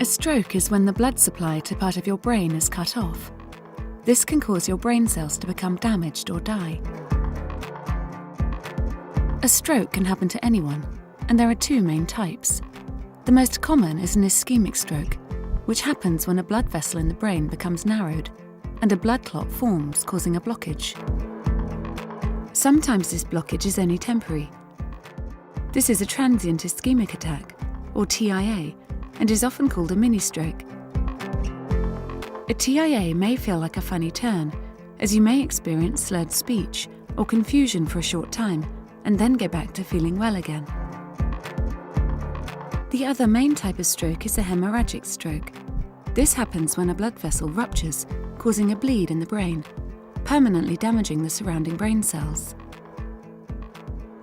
stroke is when the blood supply to part of your brain is cut off. This can cause your brain cells to become damaged or die. A stroke can happen to anyone, and there are two main types. The most common is an ischemic stroke, which happens when a blood vessel in the brain becomes narrowed and a blood clot forms, causing a blockage. Sometimes this blockage is only temporary. This is a transient ischemic attack, or TIA, and is often called a mini-stroke. A TIA may feel like a funny turn, as you may experience slurred speech or confusion for a short time, and then get back to feeling well again. The other main type of stroke is a hemorrhagic stroke. This happens when a blood vessel ruptures, causing a bleed in the brain, permanently damaging the surrounding brain cells.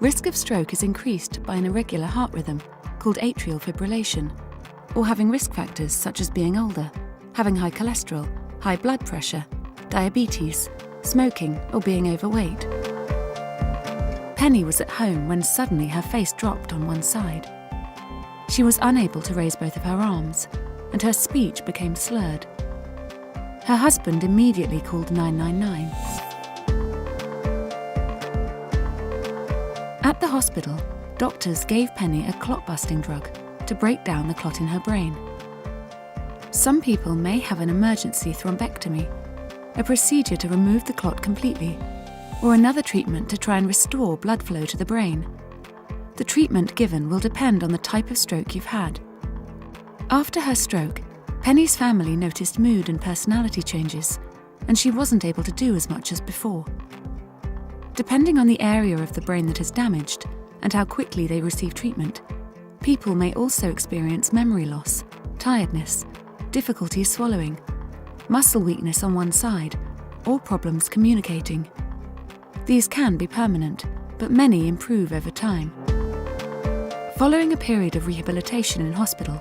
Risk of stroke is increased by an irregular heart rhythm, called atrial fibrillation, or having risk factors such as being older, having high cholesterol, high blood pressure, diabetes, smoking, or being overweight. Penny was at home when suddenly her face dropped on one side. She was unable to raise both of her arms, and her speech became slurred. Her husband immediately called 999. At the hospital, doctors gave Penny a clot-busting drug to break down the clot in her brain. Some people may have an emergency thrombectomy, a procedure to remove the clot completely, or another treatment to try and restore blood flow to the brain. The treatment given will depend on the type of stroke you've had. After her stroke, Penny's family noticed mood and personality changes, and she wasn't able to do as much as before. Depending on the area of the brain that is damaged and how quickly they receive treatment, people may also experience memory loss, tiredness, difficulty swallowing, muscle weakness on one side, or problems communicating. These can be permanent, but many improve over time. Following a period of rehabilitation in hospital,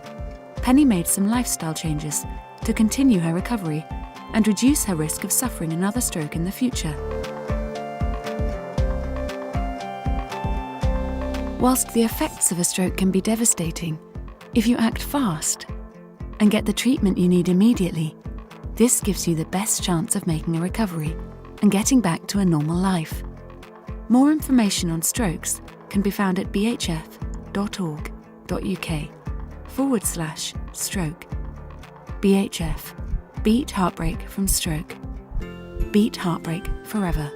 Penny made some lifestyle changes to continue her recovery and reduce her risk of suffering another stroke in the future. Whilst the effects of a stroke can be devastating, if you act fast and get the treatment you need immediately, this gives you the best chance of making a recovery and getting back to a normal life. More information on strokes can be found at bhf.org.uk/stroke. BHF. Beat heartbreak from stroke. Beat heartbreak forever.